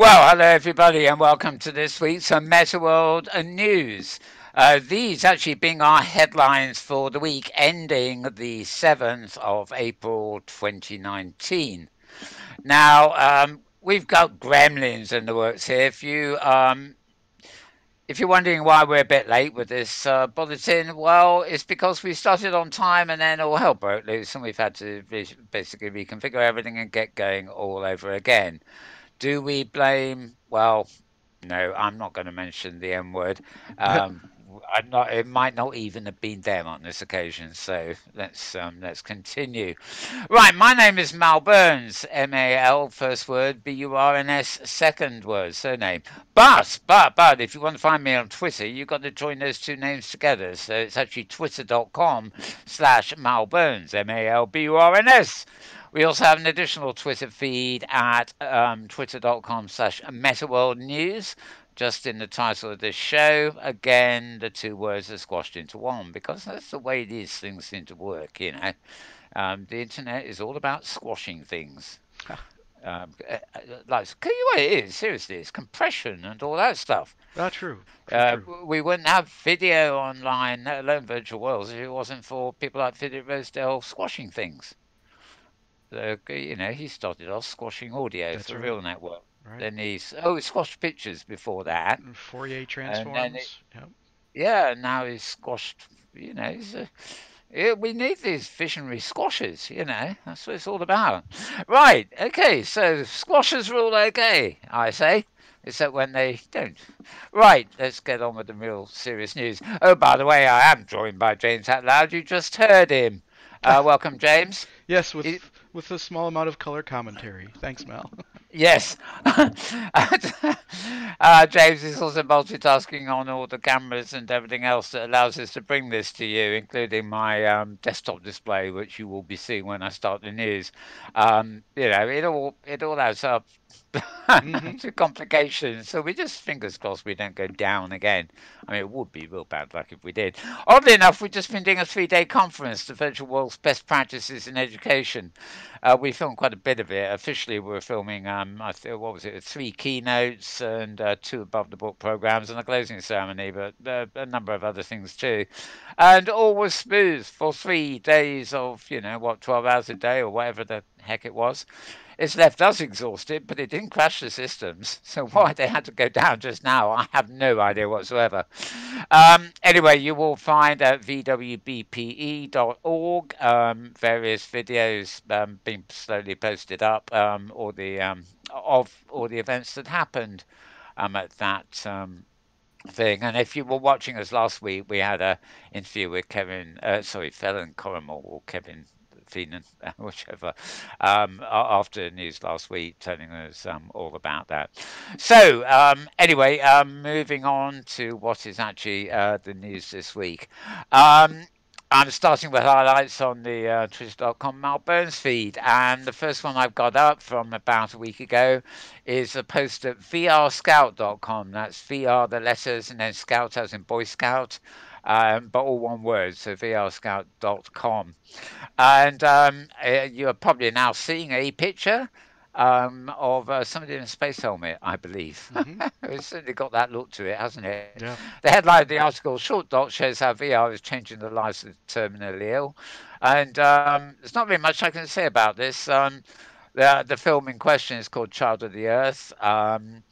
Well, hello everybody, and welcome to this week's Metaworld News. These actually being our headlines for the week ending the 7th of April 2019. Now, we've got gremlins in the works here. If you're wondering why we're a bit late with this bulletin, well, it's because we started on time and then all hell broke loose, and we've had to basically reconfigure everything and get going all over again. Do we blame? Well, no, I'm not going to mention the M word. Um, I'm not. It might not even have been them on this occasion. So let's continue. Right, my name is Mal Burns. M-A-L first word, B-U-R-N-S second word, surname. But if you want to find me on Twitter, you've got to join those two names together. So it's actually twitter.com/Mal Burns. M-A-L-B-U-R-N-S. We also have an additional Twitter feed at twitter.com/MetaWorld News. Just in the title of this show, again, the two words are squashed into one because that's the way these things seem to work, you know. The internet is all about squashing things. Like, well, it is, seriously, it's compression and all that stuff. True, true, true. We wouldn't have video online, let alone virtual worlds, if it wasn't for people like Philip Rosedale squashing things. So, you know, he started off squashing audio That's for right. Real Network. Right. Then he squashed pictures before that, Fourier and then it, transforms. Yep. yeah, now he's squashed. You know, yeah, we need these visionary squashers. You know, that's what it's all about. Right. Okay. So squashers are all okay, I say, except when they don't. Right. Let's get on with the real serious news. Oh, by the way, I am joined by James Hatloud. You just heard him. Welcome, James. Yes, He, with a small amount of color commentary. Thanks, Mel. Yes. James is also multitasking on all the cameras and everything else that allows us to bring this to you, including my desktop display, which you will be seeing when I start the news. You know, it all adds up hmm to complications. So we just fingers crossed we don't go down again. I mean, it would be real bad luck if we did. Oddly enough, we've just been doing a 3-day conference, the Virtual World's Best Practices in Education. We filmed quite a bit of it. Officially, we were filming, I think, what was it, three keynotes and two above the book programs and a closing ceremony, but a number of other things too. And all was smooth for 3 days of, you know, what, 12 hours a day or whatever the heck it was. It's left us exhausted, but it didn't crash the systems. So why they had to go down just now, I have no idea whatsoever. Anyway, you will find at vwbpe.org various videos being slowly posted up, of all the events that happened at that thing. And if you were watching us last week, we had a interview with Felon Corrimal or Kevin Feenan, whichever, after the news last week, telling us all about that. So anyway, moving on to what is actually the news this week. Um, I'm starting with highlights on the twitter.com Mal Burns feed, and the first one I've got up from about a week ago is a post at vrscout.com. That's VR, the letters, and then scout as in Boy Scout, but all one word, so vrscout.com. And you're probably now seeing a picture of somebody in a space helmet, I believe. hmm It's certainly got that look to it, hasn't it? Yeah. The headline of the article, Short Doc shows how VR is changing the lives of the terminally ill. And there's not very much I can say about this. The film in question is called Child of the Earth. And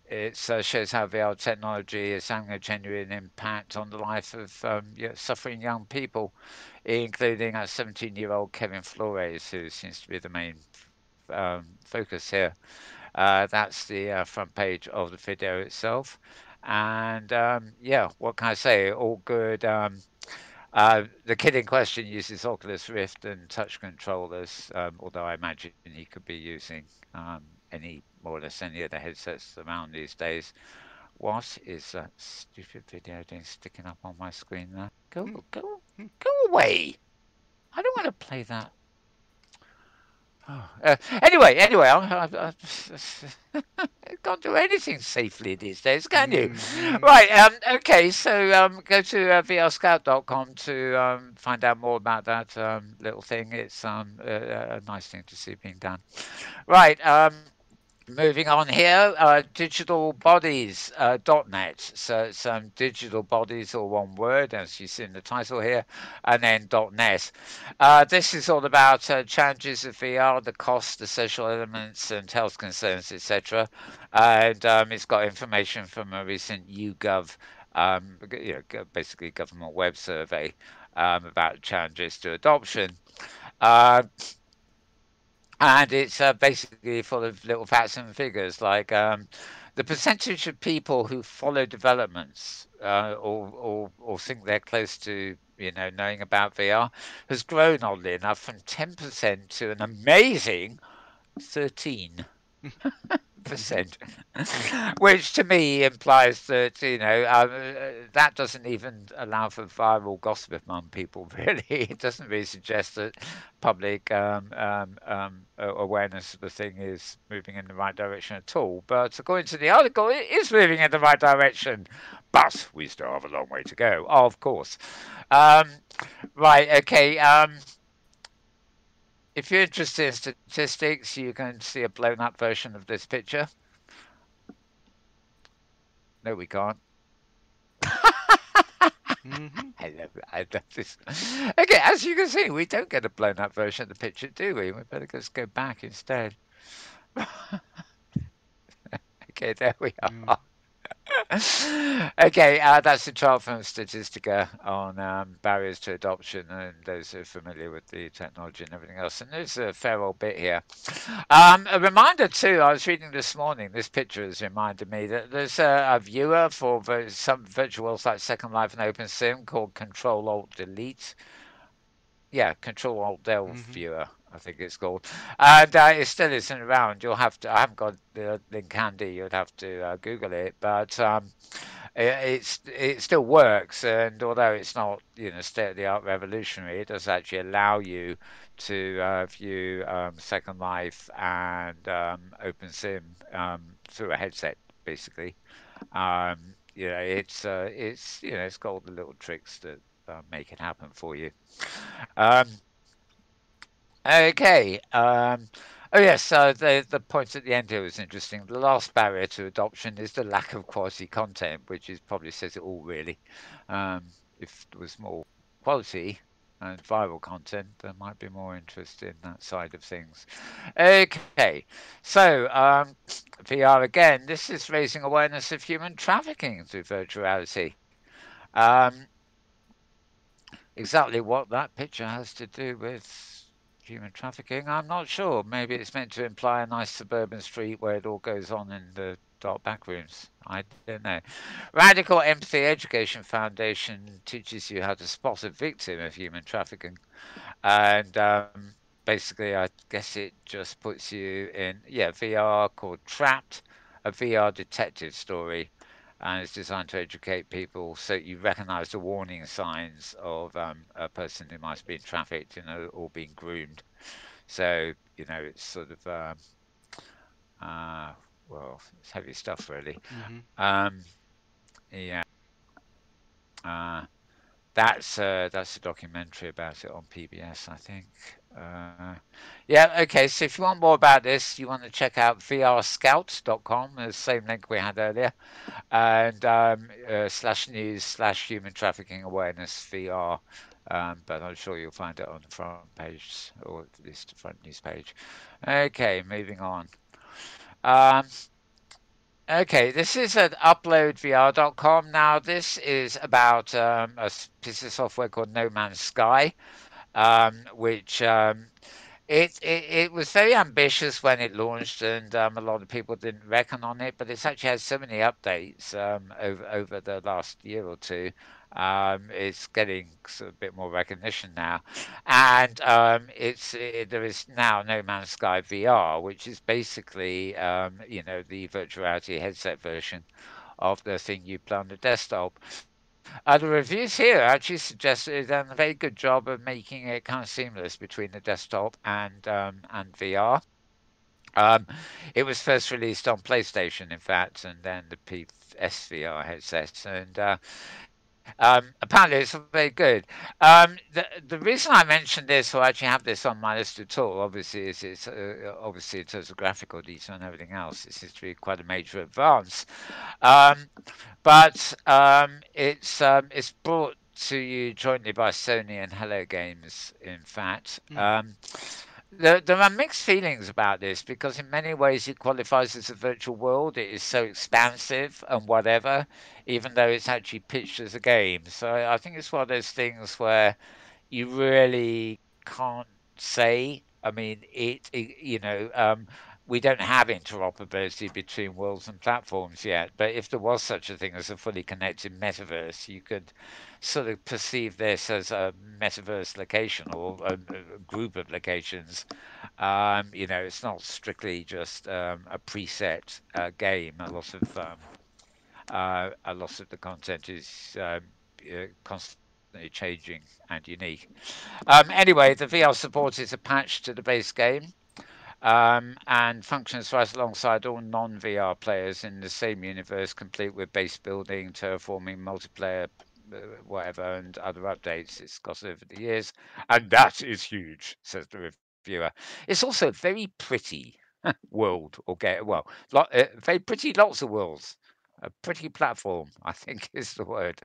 it shows how VR technology is having a genuine impact on the life of suffering young people, including a 17-year-old Kevin Flores, who seems to be the main focus here. That's the front page of the video itself. And yeah, what can I say? All good. The kid in question uses Oculus Rift and touch controllers, although I imagine he could be using any more or less any of the headsets around these days. What is that stupid video doing sticking up on my screen there? Go, go, go away! I don't want to play that. Anyway, can't do anything safely these days, can you? Mm-hmm. Right. Okay. So go to vrscout.com to find out more about that little thing. It's a nice thing to see being done. Right. Moving on here, digitalbodies.net. So it's digital bodies, all one word, as you see in the title here, and then .net. This is all about challenges of VR, the cost, the social elements, and health concerns, etc. And it's got information from a recent YouGov, basically government web survey about challenges to adoption. Uh, and it's basically full of little facts and figures like the percentage of people who follow developments or think they're close to knowing about VR has grown oddly enough from 10% to an amazing 13%. Mm-hmm. Which to me implies that that doesn't even allow for viral gossip among people. Really, it doesn't really suggest that public awareness of the thing is moving in the right direction at all. But according to the article, it is moving in the right direction. But we still have a long way to go, of course. Um, right, okay. If you're interested in statistics, you can see a blown up version of this picture. No, we can't. Mm-hmm. I love this. Okay, as you can see, we don't get a blown up version of the picture, do we? We better just go back instead. Okay, there we Mm. are. Okay, that's the chart from Statistica on barriers to adoption, and those who are familiar with the technology and everything else. And there's a fair old bit here. A reminder too. I was reading this morning. This picture has reminded me that there's a viewer for some virtual worlds like Second Life and OpenSim called Control Alt Delete. Yeah, Control Alt Delve Mm-hmm. viewer, I think it's called, and it still isn't around. You'll have to. I haven't got the link handy. You'd have to Google it, but it still works. And although it's not state of the art revolutionary, it does actually allow you to view Second Life and OpenSim through a headset, basically. It's got all the little tricks that make it happen for you. Um, okay. Oh yes. So the point at the end here was interesting. The last barrier to adoption is the lack of quality content, which is probably says it all really. If there was more quality and viral content, there might be more interest in that side of things. Okay. So VR again. This is raising awareness of human trafficking through virtual reality. Um, Exactly what that picture has to do with human trafficking, I'm not sure. Maybe it's meant to imply a nice suburban street where it all goes on in the dark back rooms. I don't know. Radical Empathy Education Foundation teaches you how to spot a victim of human trafficking. And basically, I guess it just puts you in, yeah, VR called Trapped, a VR detective story, and it's designed to educate people so you recognize the warning signs of a person who might be trafficked, or being groomed. So, it's sort of, uh, well, it's heavy stuff, really. Mm-hmm. Um, yeah, uh, that's a documentary about it on PBS, I think. Uh, yeah, okay. So if you want more about this, you want to check out vrscout.com, the same link we had earlier, and /news/human trafficking awareness VR. But I'm sure you'll find it on the front page, or at least the front news page. Okay, moving on. Um, okay, this is at uploadvr.com. Now, this is about a piece of software called No Man's Sky, which it was very ambitious when it launched, and a lot of people didn't reckon on it. But it's actually had so many updates over the last year or two. It's getting sort of a bit more recognition now, and there is now No Man's Sky VR, which is basically the virtual reality headset version of the thing you play on the desktop. The reviews here actually suggest they've done a very good job of making it kind of seamless between the desktop and VR. Um, it was first released on PlayStation, in fact, and then the PSVR headsets, and apparently it's very good. The reason I mentioned this, or actually have this on my list at all, obviously, is obviously in terms of graphical detail and everything else, it seems to be quite a major advance. Um, but it's brought to you jointly by Sony and Hello Games. In fact, Mm. there are mixed feelings about this because in many ways it qualifies as a virtual world. It is so expansive and whatever, even though it's actually pitched as a game. So I think it's one of those things where you really can't say. I mean, we don't have interoperability between worlds and platforms yet. But if there was such a thing as a fully connected metaverse, you could sort of perceive this as a metaverse location or a group of locations. It's not strictly just a preset game. A lot of the content is constantly changing and unique. Anyway, the VR support is attached to the base game and functions right alongside all non-VR players in the same universe, complete with base building, terraforming, multiplayer, whatever, and other updates it's got over the years. And that is huge, says the reviewer. It's also very pretty world, or get well, very pretty, lots of worlds. A pretty platform, I think is the word.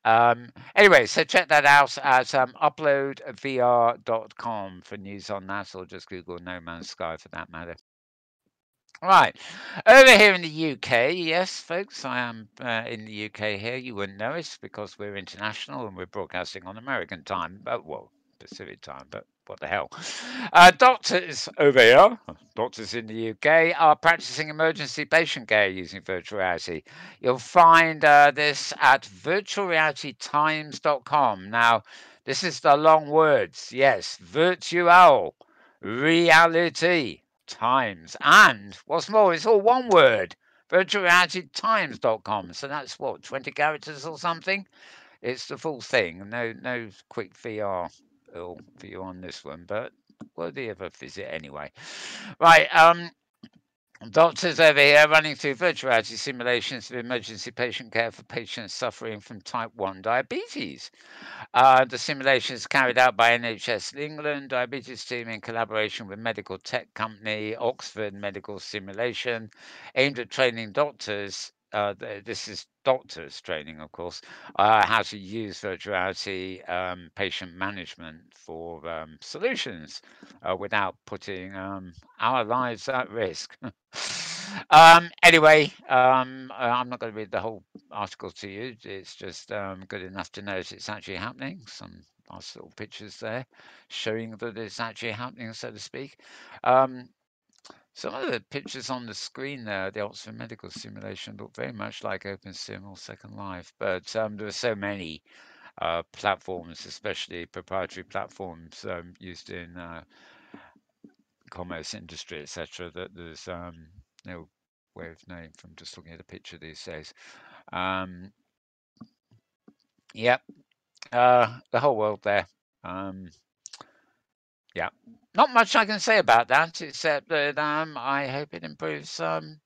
Anyway, so check that out at uploadvr.com for news on that, or just Google No Man's Sky for that matter. Right. Over here in the UK, yes, folks, I am in the UK here. You wouldn't know it because we're international and we're broadcasting on American time, but well, Pacific time, but what the hell. Doctors over here, doctors in the UK, are practicing emergency patient care using virtual reality. You'll find this at virtualrealitytimes.com. Now, this is the long words. Yes, virtual reality times. And what's more, it's all one word. Virtualrealitytimes.com. So that's what, 20 characters or something? It's the full thing. No quick VR for you on this one, but worthy of a visit anyway. Right, doctors over here running through virtual reality simulations of emergency patient care for patients suffering from type 1 diabetes. The simulation is carried out by NHS England diabetes team in collaboration with medical tech company Oxford Medical Simulation, aimed at training doctors. This is doctors training, of course, how to use virtual reality patient management for solutions without putting our lives at risk. Anyway, I'm not going to read the whole article to you. It's just good enough to know that it's actually happening. Some nice little pictures there showing that it's actually happening, so to speak. Um, some of the pictures on the screen there, the Oxford Medical Simulation, look very much like OpenSim or Second Life, but there are so many platforms, especially proprietary platforms used in commerce industry, etc., that there's no way of knowing from just looking at a picture these days. Um, yep, the whole world there. Um, yeah, not much I can say about that except that I hope it improves the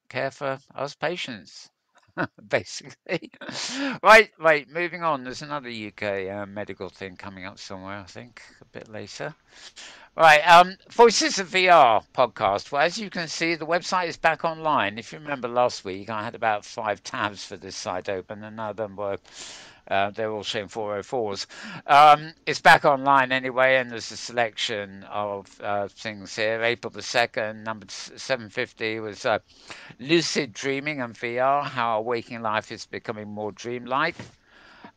care for us patients. Basically, right. Moving on. There's another UK medical thing coming up somewhere. I think a bit later. Right, Voices of VR podcast. Well, as you can see, the website is back online. If you remember last week, I had about 5 tabs for this site open, and none of them were. They're all showing 404s. It's back online anyway, and there's a selection of things here. April the 2nd, number 750 was Lucid Dreaming and VR, how our waking life is becoming more dreamlike.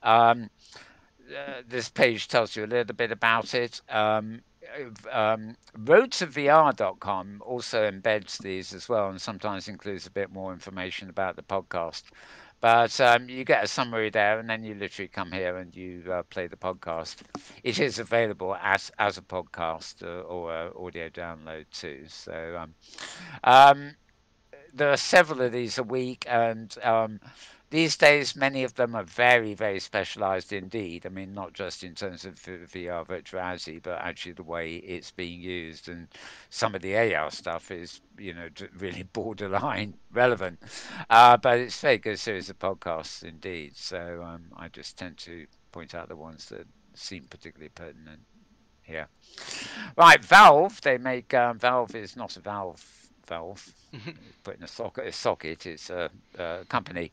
Um, this page tells you a little bit about it. Roadtovr.com also embeds these as well and sometimes includes a bit more information about the podcast. But you get a summary there, and then you literally come here and you play the podcast. It is available as a podcast or audio download too. So um, there are several of these a week, and these days many of them are very, very specialised indeed. I mean, not just in terms of VR virtuality, but actually the way it's being used, and some of the AR stuff is, really borderline relevant. But it's a very good series of podcasts indeed. So I just tend to point out the ones that seem particularly pertinent here. Right, Valve. They make Valve is not a valve. It's put in a socket. It's a company.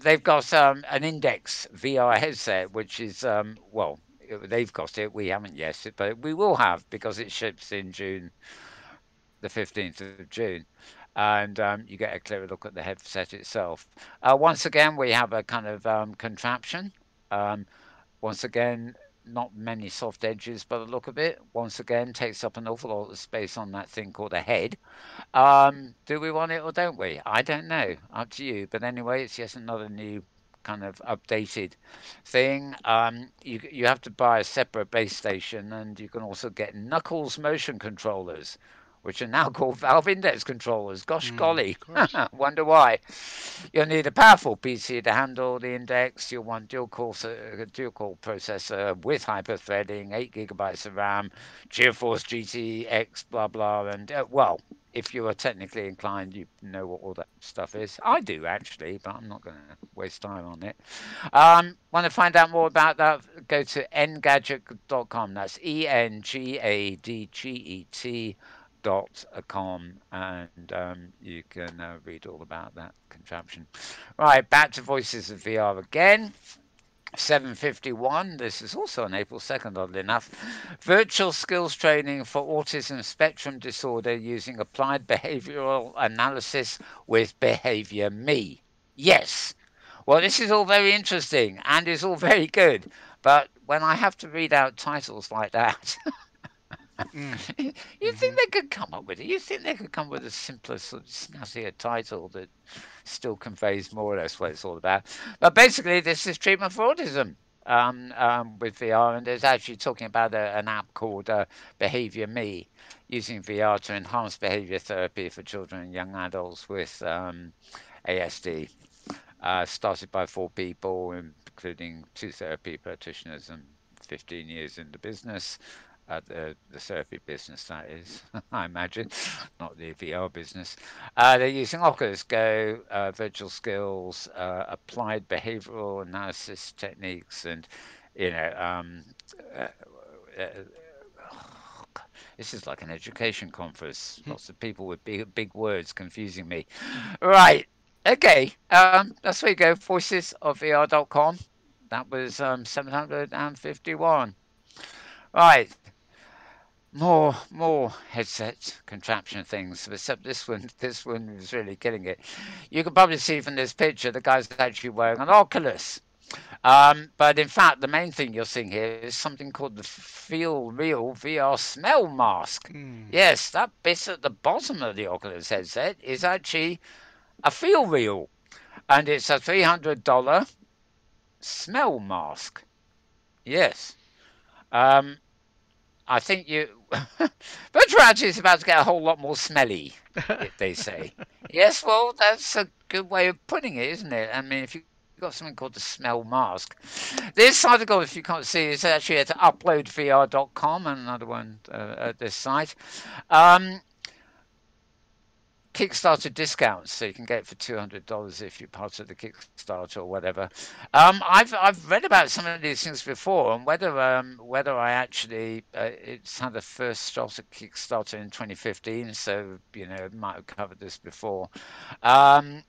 They've got an Index VR headset, which is well, they've got it. We haven't yet, but we will have because it ships in June, the 15th of June, and you get a clearer look at the headset itself. Once again, we have a kind of contraption. Um, Once again, not many soft edges by the look of it. Once again, takes up an awful lot of space on that thing called a head. Do we want it or don't we? I don't know. Up to you. But anyway, it's just another new kind of updated thing. You have to buy a separate base station, and you can also get Knuckles motion controllers, which are now called Valve Index controllers. Gosh golly, Of course. wonder why. You'll need a powerful PC to handle the Index. You'll want dual core processor with hyper-threading, 8 gigabytes of RAM, GeForce GTX, blah blah, and well, if you are technically inclined, you know what all that stuff is. I do actually, but I'm not going to waste time on it. Want to find out more about that? Go to engadget.com. That's engadget.com, and you can read all about that contraption. Right, back to Voices of VR again. 7:51. This is also on April 2nd, oddly enough. Virtual skills training for autism spectrum disorder using applied behavioral analysis with Behavior Me. Yes. Well, this is all very interesting and is all very good. But when I have to read out titles like that, Mm. you think Mm-hmm. they could come up with it? You think they could come with a simpler, sort of snazzier title that still conveys more or less what it's all about. But basically, this is treatment for autism with VR, and it's actually talking about an app called Behavior Me, using VR to enhance behavior therapy for children and young adults with ASD. Started by 4 people, including 2 therapy practitioners and 15 years in the business. The therapy business, that is, I imagine, not the VR business. They're using Oculus Go, virtual skills, applied behavioral analysis techniques, and you know, uh, uh, this is like an education conference. Lots of people with big words confusing me. Right. Okay. That's where you go. Voicesofvr.com. That was 751. Right. More headset contraption things. Except this one was really killing it. You can probably see from this picture the guy's actually wearing an Oculus. But in fact, the main thing you're seeing here is something called the Feel Real VR Smell Mask. Mm. Yes, that bit at the bottom of the Oculus headset is actually a Feel Real, and it's a $300 smell mask. Yes. Um, I think virtual reality is about to get a whole lot more smelly, they say. Yes, well, that's a good way of putting it, isn't it? I mean, if you've got something called the smell mask. This article, if you can't see, is actually at uploadvr.com, and another one at this site. Um, Kickstarter discounts, so you can get it for $200 if you're part of the Kickstarter or whatever. I've read about some of these things before, and whether I actually it's had a first shot at Kickstarter in 2015, so might have covered this before. Um,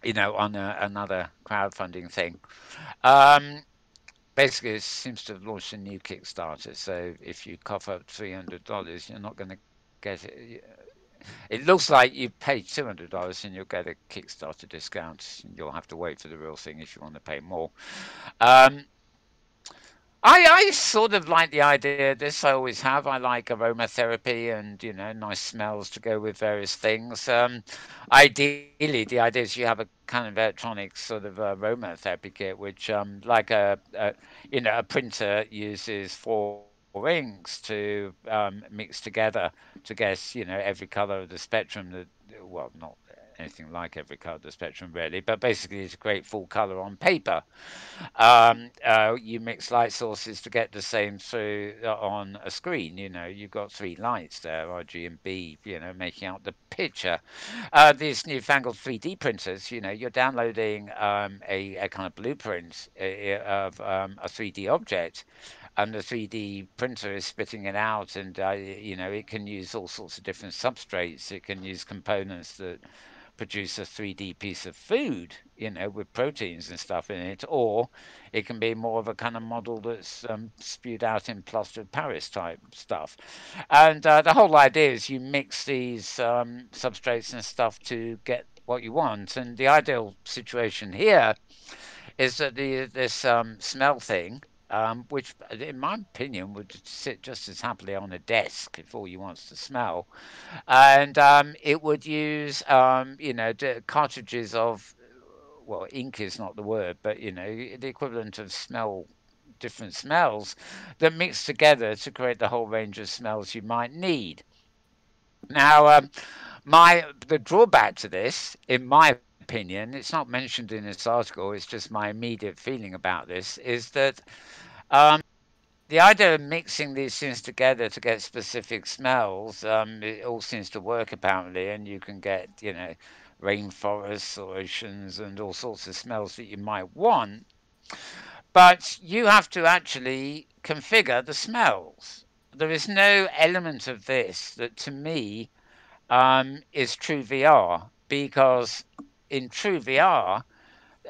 on another crowdfunding thing. Um, Basically, it seems to have launched a new Kickstarter. So if you cough up $300, you're not going to get it. It looks like you pay $200 and you'll get a Kickstarter discount. You'll have to wait for the real thing if you want to pay more. Um, I sort of like the idea of this. I always have. I like aromatherapy and nice smells to go with various things. Ideally, the idea is you have a kind of electronic sort of aromatherapy kit, which like a printer uses 4 inks to mix together to guess every color of the spectrum. Well, not anything like every colour of the spectrum really, but basically it's a great full colour on paper. You mix light sources to get the same through on a screen. You know, you've got three lights there, RG and B, you know, making out the picture. These newfangled 3D printers, you know, you're downloading a kind of blueprint of a 3D object, and the 3D printer is spitting it out, and you know, it can use all sorts of different substrates. It can use components that produce a 3D piece of food, you know, with proteins and stuff in it, or it can be more of a kind of model that's spewed out in plaster of Paris type stuff. And the whole idea is you mix these substrates and stuff to get what you want. And the ideal situation here is that this smell thing, which in my opinion would sit just as happily on a desk if all you wants to smell, and it would use you know cartridges of, well, ink is not the word, but you know the equivalent of different smells that mix together to create the whole range of smells you might need. Now, my the drawback to this, in my opinion, it's not mentioned in this article. It's just my immediate feeling about this is that um, the idea of mixing these things together to get specific smells, it all seems to work apparently, and you can get, you know, rainforests, oceans, and all sorts of smells that you might want. But you have to actually configure the smells. There is no element of this that, to me, is true VR, because in true VR,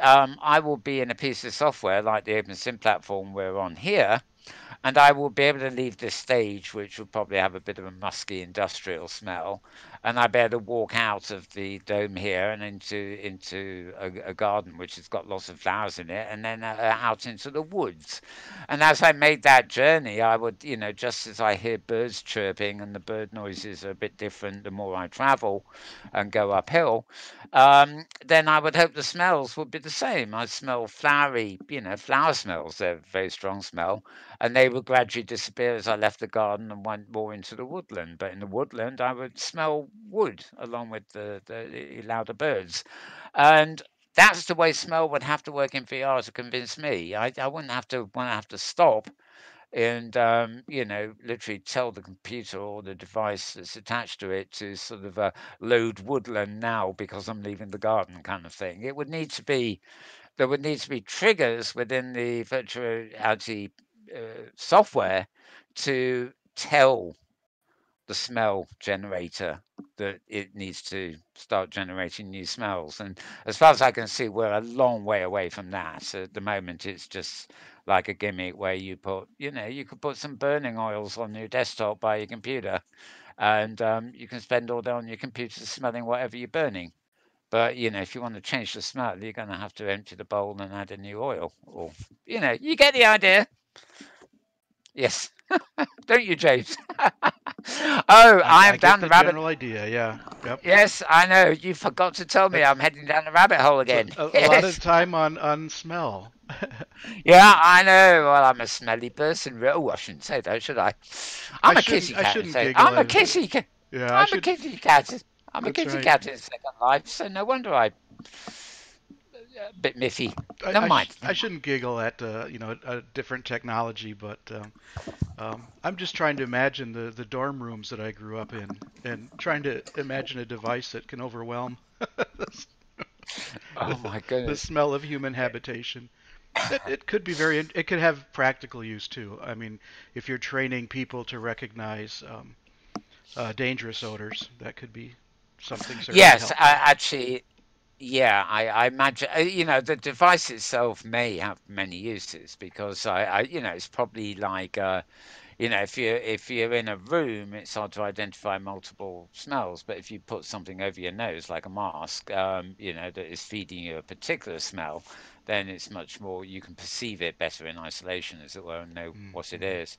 I will be in a piece of software like the OpenSim platform we're on here, and I will be able to leave this stage, which will probably have a bit of a musky industrial smell, and I'll be able to walk out of the dome here and into a garden which has got lots of flowers in it, and then out into the woods. And as I made that journey, I would, you know, just as I hear birds chirping, and the bird noises are a bit different the more I travel and go uphill, then I would hope the smells would be the same. I smell flowery, you know, flower smells. They're a very strong smell, and they would gradually disappear as I left the garden and went more into the woodland. But in the woodland, I would smell wood along with the louder birds, and that's the way smell would have to work in VR to convince me. I wouldn't have to stop and you know, literally tell the computer or the device that's attached to it to sort of load woodland now because I'm leaving the garden, kind of thing. It would need to be There would need to be triggers within the virtual reality software to tell the smell generator that it needs to start generating new smells. And as far as I can see, we're a long way away from that. At the moment, it's just like a gimmick where you put, you know, you could put some burning oils on your desktop by your computer, and you can spend all day on your computer smelling whatever you're burning. But you know, if you want to change the smell, you're going to have to empty the bowl and add a new oil, or you know, you get the idea. Yes, don't you, James? Oh, I I am get down the the rabbit. general idea. Yeah. Yep. Yes, I know. You forgot to tell me That's I'm heading down the rabbit hole it's again. a lot of Yes. time on smell. Yeah, I know. Well, I'm a smelly person. Oh, I shouldn't say that, should I? I'm a kissy I cat in shouldn't say giggle I'm a at. kissy cat. Yeah, I I'm a should. kitty cat. I'm a That's kitty right. cat in second life, so no wonder I a bit miffy. Never mind. I Never mind. shouldn't giggle at a different technology, but I'm just trying to imagine the dorm rooms that I grew up in, and trying to imagine a device that can overwhelm Oh the, my the goodness. smell of human habitation. It could be it could have practical use too. I mean, if you're training people to recognize dangerous odors, that could be something certainly Yes, helpful. actually, yeah, I imagine, you know, the device itself may have many uses because you know, it's probably like, you know, if you're in a room, it's hard to identify multiple smells. But if you put something over your nose, like a mask, you know, that is feeding you a particular smell, then it's much more, you can perceive it better in isolation, as it were, and know what it Mm-hmm. is.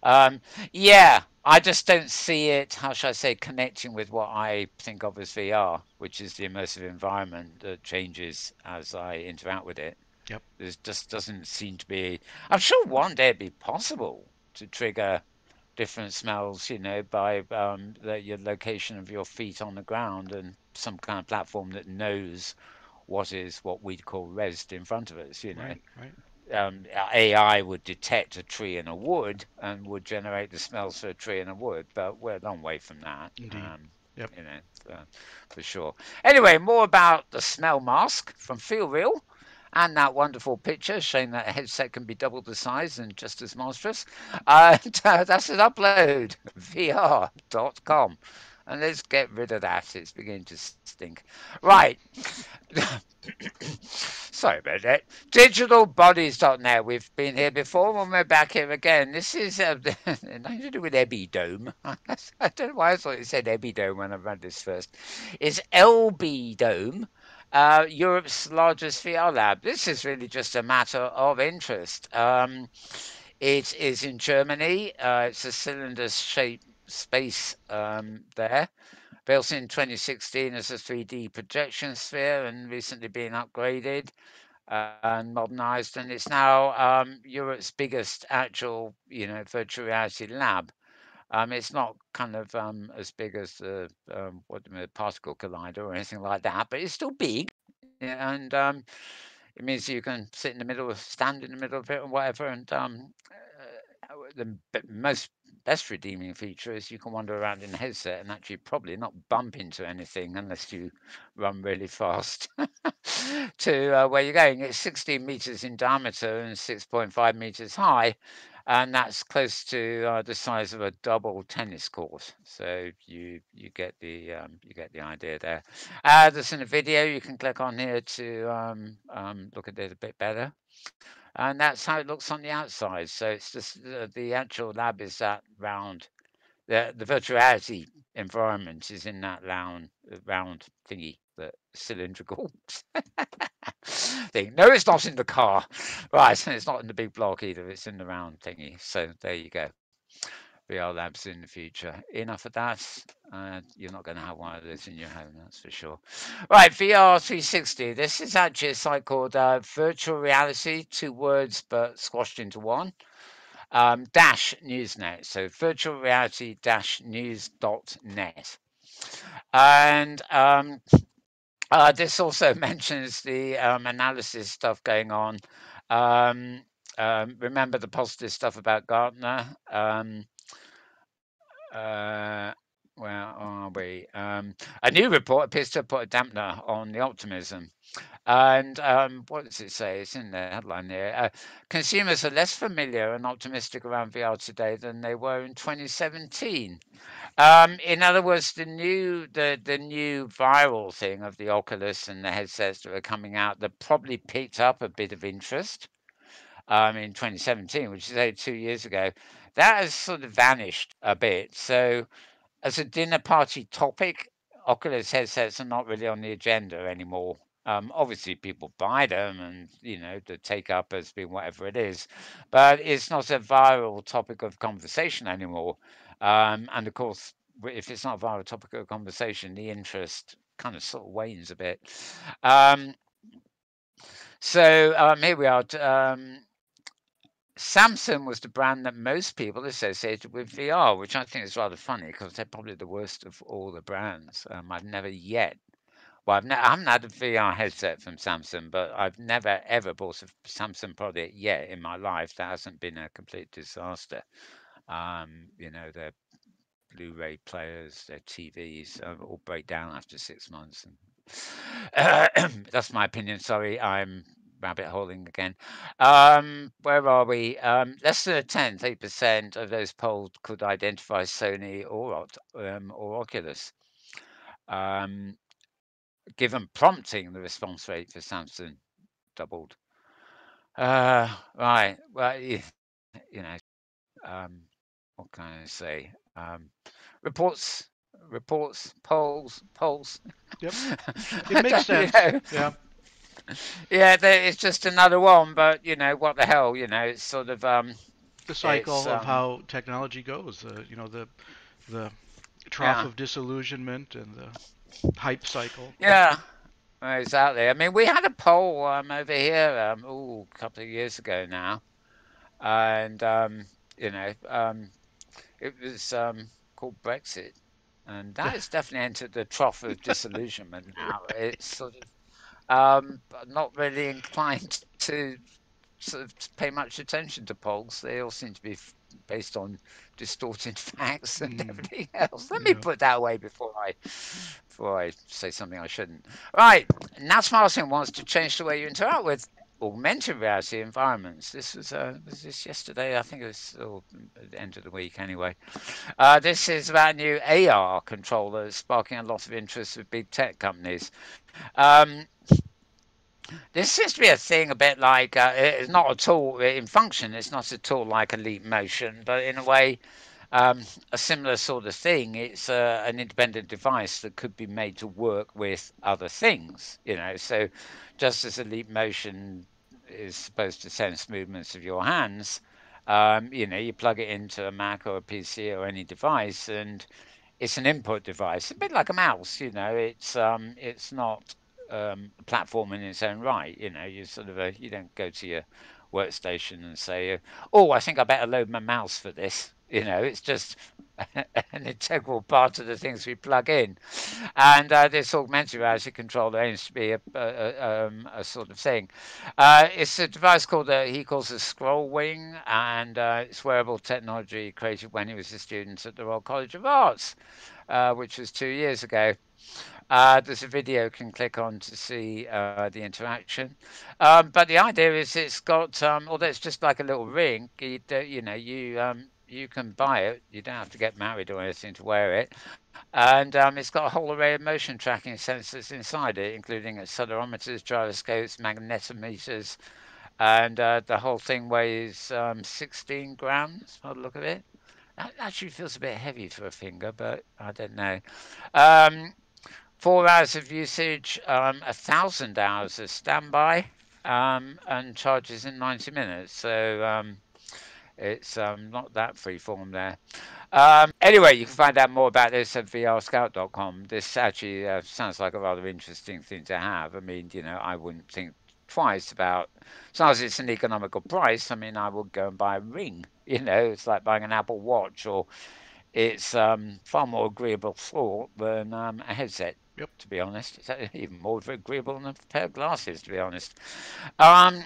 Um, yeah, I just don't see it, how shall I say, connecting with what I think of as VR, which is the immersive environment that changes as I interact with it. Yep. There just doesn't seem to be. I'm sure one day it'd be possible to trigger different smells, you know, by your location of your feet on the ground, and some kind of platform that knows what we'd call resid in front of us. Right. Right. AI would detect a tree and a wood and would generate the smells for a tree and a wood, but we're a long way from that. Indeed. Yep. You know, uh, for sure. Anyway, more about the smell mask from Feel Real. And that wonderful picture showing that a headset can be double the size and just as monstrous. That's an upload, VR.com. And let's get rid of that. It's beginning to stink. Right. Sorry about that. Digitalbodies.net. We've been here before and we're back here again. This is nothing to do with Ebby Dome. I don't know why I thought it said Ebby Dome when I read this first. It's LB Dome, Europe's largest VR lab. This is really just a matter of interest. It is in Germany. It's a cylinder-shaped space there. Built in 2016 as a 3D projection sphere and recently been upgraded and modernized, and it's now Europe's biggest actual, virtual reality lab. It's not kind of as big as the particle collider or anything like that, but it's still big, yeah, and it means you can sit in the middle, of stand in the middle of it, or whatever. And the most best redeeming feature is you can wander around in a headset and actually probably not bump into anything unless you run really fast to where you're going. It's 16 meters in diameter and 6.5 meters high, and that's close to the size of a double tennis court. So you get the idea there. There's in a video you can click on here to look at it a bit better. And that's how it looks on the outside. So it's just the actual lab is that round. The virtual reality environment is in that round thingy, the cylindrical thing. No, it's not in the car. Right, it's not in the big block either. It's in the round thingy. So there you go. VR labs in the future. Enough of that. You're not going to have one of those in your home, that's for sure. Right, VR 360. This is actually a site called Virtual Reality, two words but squashed into one. Dash Newsnet. So virtual reality news.net. And this also mentions the analysis stuff going on. Um, remember the positive stuff about Gartner. Uh, where are we? A new report appears to have put a dampener on the optimism. And what does it say? It's in the headline here. Consumers are less familiar and optimistic around VR today than they were in 2017. In other words, the new viral thing of the Oculus and the headsets that are coming out that probably picked up a bit of interest in 2017, which is 2 years ago, that has sort of vanished a bit. So as a dinner party topic, Oculus headsets are not really on the agenda anymore. Obviously, people buy them, and the take up has been whatever it is, but it's not a viral topic of conversation anymore. And of course, if it's not a viral topic of conversation, the interest kind of sort of wanes a bit. Um, so here we are. Samsung was the brand that most people associated with VR, which I think is rather funny because they're probably the worst of all the brands. I've never yet, well, I haven't had a VR headset from Samsung, but I've never ever bought a Samsung product yet in my life that hasn't been a complete disaster. Their Blu-ray players, their TVs all break down after 6 months, and that's my opinion. Sorry, I'm rabbit holing again. Where are we? Less than a tenth, 8% of those polled could identify Sony or Oculus. Um, Given prompting, the response rate for Samsung doubled. Right. Well, um, what can I say? Reports, polls. Yep. It makes You sense. know, Yeah. yeah, it's just another one, but what the hell, it's sort of The it's cycle of how technology goes. The trough yeah, of disillusionment and the hype cycle. Yep. yeah, exactly. I mean, we had a poll over here a couple of years ago now, and you know, um, it was called Brexit. and that has definitely entered the trough of disillusionment now. It's sort of not really inclined to sort of pay much attention to polls. They all seem to be based on distorted facts and Mm, everything else. Let me yeah. put that away before I say something I shouldn't. Right, Nat Smarting wants to change the way you interact with augmented reality environments. Was this yesterday? I think it was at the end of the week anyway. This is about new AR controllers sparking a lot of interest with big tech companies. Um, this seems to be a thing a bit like it's not at all in function. It's not at all like a Leap Motion, but in a way, um, a similar sort of thing. It's an independent device that could be made to work with other things. So just as a Leap Motion is supposed to sense movements of your hands, you plug it into a Mac or a PC or any device, and it's an input device, a bit like a mouse. It's not a platform in its own right. You don't go to your workstation and say, "Oh, I think I better load my mouse for this." It's just an integral part of the things we plug in. And this augmented reality controller aims to be a sort of thing. It's a device he calls a scroll wing, and it's wearable technology created when he was a student at the Royal College of Arts, which was 2 years ago. There's a video you can click on to see the interaction. But the idea is it's got, although it's just like a little ring, you can buy it. You don't have to get married or anything to wear it. And it's got a whole array of motion tracking sensors inside it, including accelerometers, gyroscopes, magnetometers, and the whole thing weighs 16 grams by the look of it. That actually feels a bit heavy for a finger, but I don't know. Um, 4 hours of usage, 1,000 hours of standby, and charges in 90 minutes. So it's not that free form there. Anyway, you can find out more about this at vrscout.com. This actually sounds like a rather interesting thing to have. I mean, I wouldn't think twice about, as long as it's an economical price. I mean, I would go and buy a ring. It's like buying an Apple Watch, or it's far more agreeable thought than a headset. Yep. To be honest, it's even more agreeable than a pair of glasses. To be honest, um,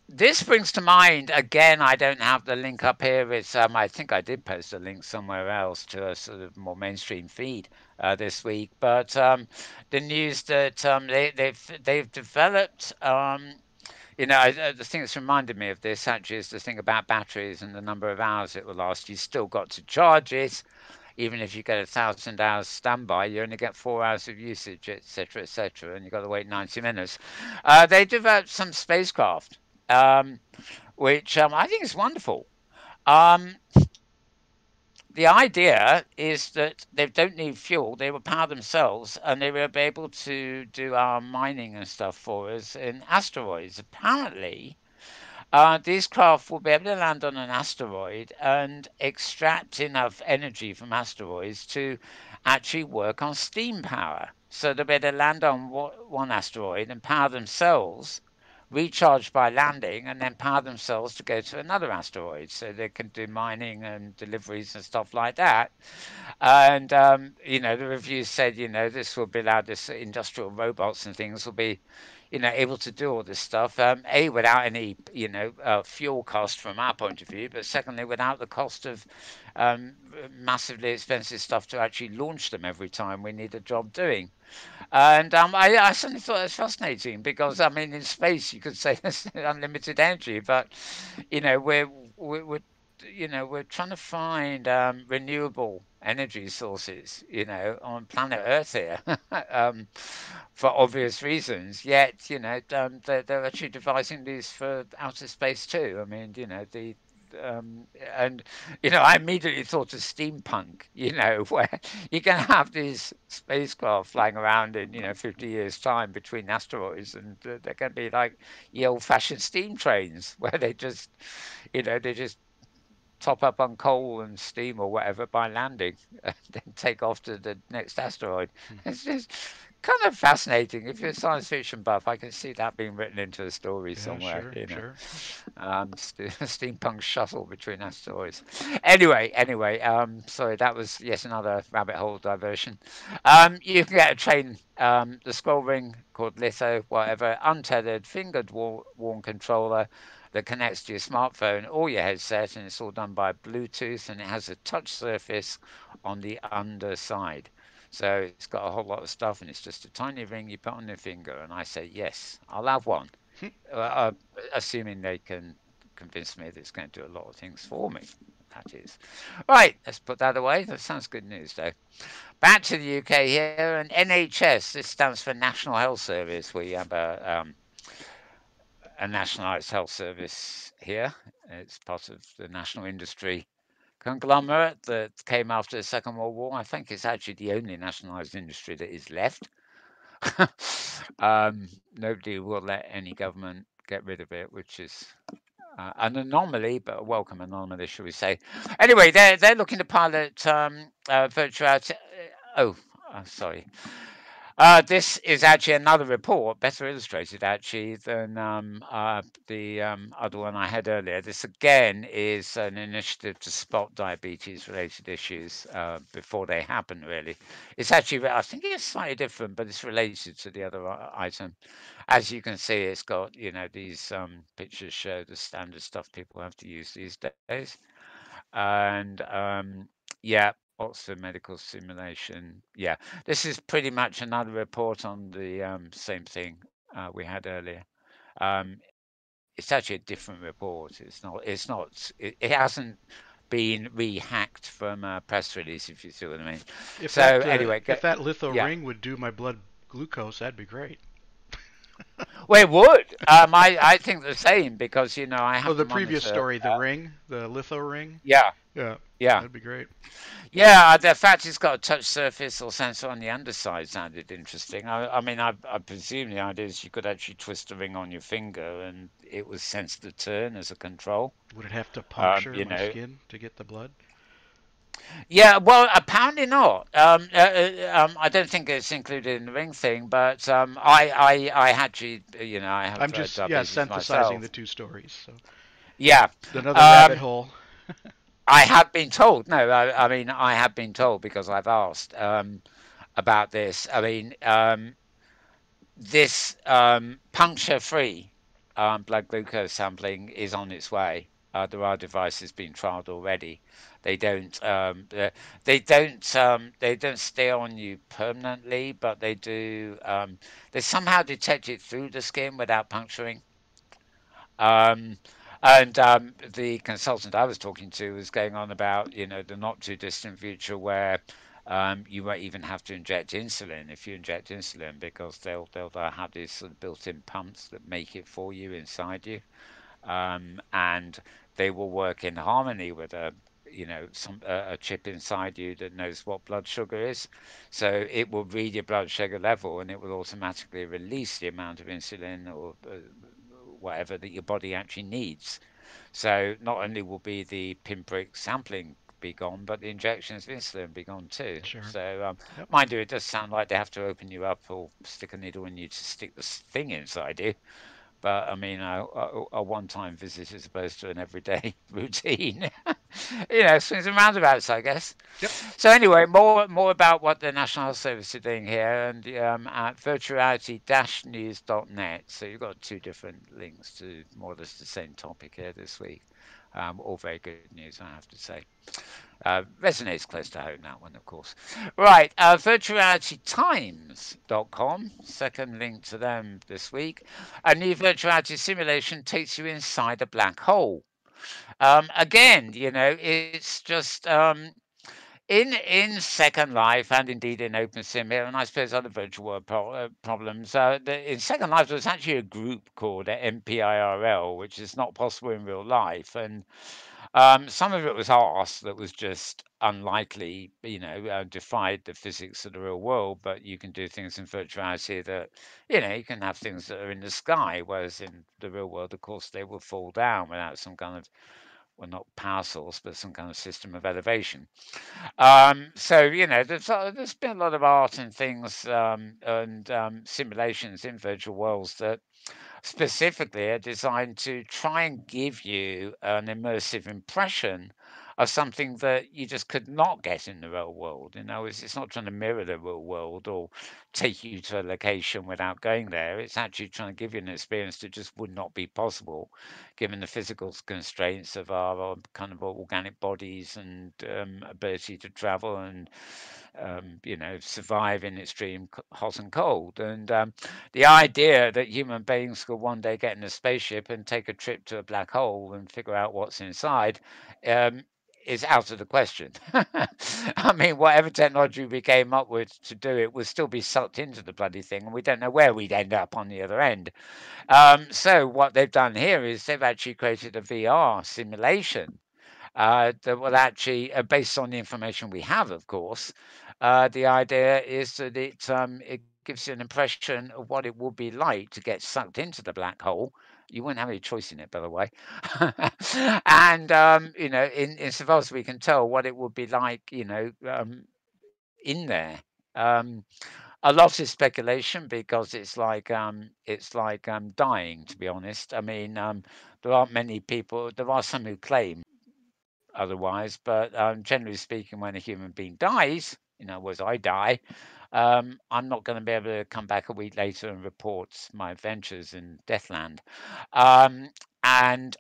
this brings to mind again. I don't have the link up here. It's I think I did post a link somewhere else to a sort of more mainstream feed this week. But the news that they've developed. The thing that's reminded me of this actually is the thing about batteries and the number of hours it will last. You still got to charge it, even if you get 1,000 hours standby, you only get 4 hours of usage, etc., and you've got to wait 90 minutes. They developed some spacecraft, um, which I think is wonderful. Um, the idea is that they don't need fuel; they will power themselves, and they will be able to do our mining and stuff for us in asteroids. Apparently, these craft will be able to land on an asteroid and extract enough energy from asteroids to actually work on steam power. So they'll be able to land on one asteroid and power themselves, recharge by landing, and then power themselves to go to another asteroid. So they can do mining and deliveries and stuff like that. And the reviews said, this will be allowed. This industrial robots and things will be, able to do all this stuff. Without any, fuel cost from our point of view, but secondly, without the cost of massively expensive stuff to actually launch them every time we need a job doing. And I suddenly thought it was fascinating because, I mean, in space you could say there's unlimited energy, but we're we're trying to find renewable energy sources, on planet Earth here, um, for obvious reasons. Yet, they're actually devising these for outer space too. I mean, um, and I immediately thought of steampunk, where you can have these spacecraft flying around in 50 years time between asteroids, and they're going to be like the old-fashioned steam trains where they just top up on coal and steam or whatever by landing, and then take off to the next asteroid. Hmm. It's just kind of fascinating. If you're a science fiction buff, I can see that being written into a story Yeah, somewhere. sure, sure. Steampunk shuttle between asteroids. Anyway, sorry, that was yet another rabbit hole diversion. You can get a train, the scroll ring called Litho, whatever, untethered, fingered worn controller that connects to your smartphone or your headset, and it's all done by Bluetooth, and it has a touch surface on the underside. So it's got a whole lot of stuff, and it's just a tiny ring you put on your finger. And I say, yes, I'll have one, uh, assuming they can convince me that it's going to do a lot of things for me. That is. Right, let's put that away. That sounds good news, though. Back to the UK here, and NHS, this stands for National Health Service. We have a nationalised health service here. It's part of the national industry conglomerate that came after the Second World War. I think it's actually the only nationalised industry that is left. Nobody will let any government get rid of it, which is an anomaly, but a welcome anomaly, shall we say? Anyway, they're looking to pilot virtual. Oh, sorry. This is actually another report, better illustrated actually than the other one I had earlier. This again is an initiative to spot diabetes-related issues before they happen. Really, it's actually I think it's slightly different, but it's related to the other item. As you can see, it's got these pictures show the standard stuff people have to use these days, and yeah, Oxford Medical Simulation. Yeah, this is pretty much another report on the same thing we had earlier. It's actually a different report. It's not. It's not. It hasn't been rehacked from a press release, if you see what I mean. If So that anyway, if that litho yeah. ring would do my blood glucose, that'd be great. Well, it would. I think the same because I Oh, have to the previous monitor. story, the ring, the litho ring. Yeah, Yeah, yeah. that'd be great. Yeah, the fact it's got a touch surface or sensor on the underside sounded interesting. I mean, I presume the idea is you could actually twist a ring on your finger and it was sense the turn as a control. Would it have to Um, puncture you my know, skin to get the blood? yeah. Well, apparently not. I don't think it's included in the ring thing, but I actually, I have I'm just, yeah, diabetes synthesizing the myself. two stories. So Yeah. another rabbit Um, hole. I have been told. No, I mean I have been told because I've asked about this. I mean. This puncture-free blood glucose sampling is on its way. There are devices being trialed already. They don't they don't stay on you permanently, but they somehow detect it through the skin without puncturing. Um, and the consultant I was talking to was going on about, the not too distant future where you won't even have to inject insulin if you inject insulin because they'll have these sort of built-in pumps that make it for you inside you, and they will work in harmony with a chip inside you that knows what blood sugar is. So it will read your blood sugar level and it will automatically release the amount of insulin or whatever that your body actually needs. So not only will be the pinprick sampling be gone, but the injections of insulin be gone too. Sure. So Yep. mind you, it does sound like they have to open you up or stick a needle in you to stick this thing inside you. But I mean, a one-time visit as opposed to an everyday routine. Swings and roundabouts, I guess. Yep. So anyway, more about what the National Health Service are doing here, and at virtuality-news.net. So you've got two different links to more or less the same topic here this week. All very good news, I have to say. Resonates close to home, that one, of course. Right, virtualitytimes.com, second link to them this week. A new virtuality simulation takes you inside a black hole. Again, it's just in Second Life and indeed in OpenSim here, and I suppose other virtual world problems. In Second Life, there was actually a group called MPIRL, which is not possible in real life, and some of it was arse that was just unlikely, defied the physics of the real world, but you can do things in virtuality that, you can have things that are in the sky, whereas in the real world, of course, they will fall down without some kind of well, not power source, but some kind of system of elevation. So there's been a lot of art and things and simulations in virtual worlds that specifically are designed to try and give you an immersive impression of something that you just could not get in the real world. It's not trying to mirror the real world or take you to a location without going there. It's actually trying to give you an experience that just would not be possible given the physical constraints of our kind of organic bodies and ability to travel and survive in extreme hot and cold. And the idea that human beings could one day get in a spaceship and take a trip to a black hole and figure out what's inside um, is out of the question. I mean, whatever technology we came up with to do it would still be sucked into the bloody thing, and we don't know where we'd end up on the other end. So what they've done here is they've actually created a VR simulation that will actually, based on the information we have, of course, the idea is that it gives you an impression of what it would be like to get sucked into the black hole. You wouldn't have any choice in it, by the way. And in so far as we can tell, what it would be like, in there. Um, a lot is speculation because it's like dying. To be honest, I mean, there aren't many people. There are some who claim otherwise. But generally speaking, when a human being dies, as I die, I'm not going to be able to come back a week later and report my adventures in Deathland. And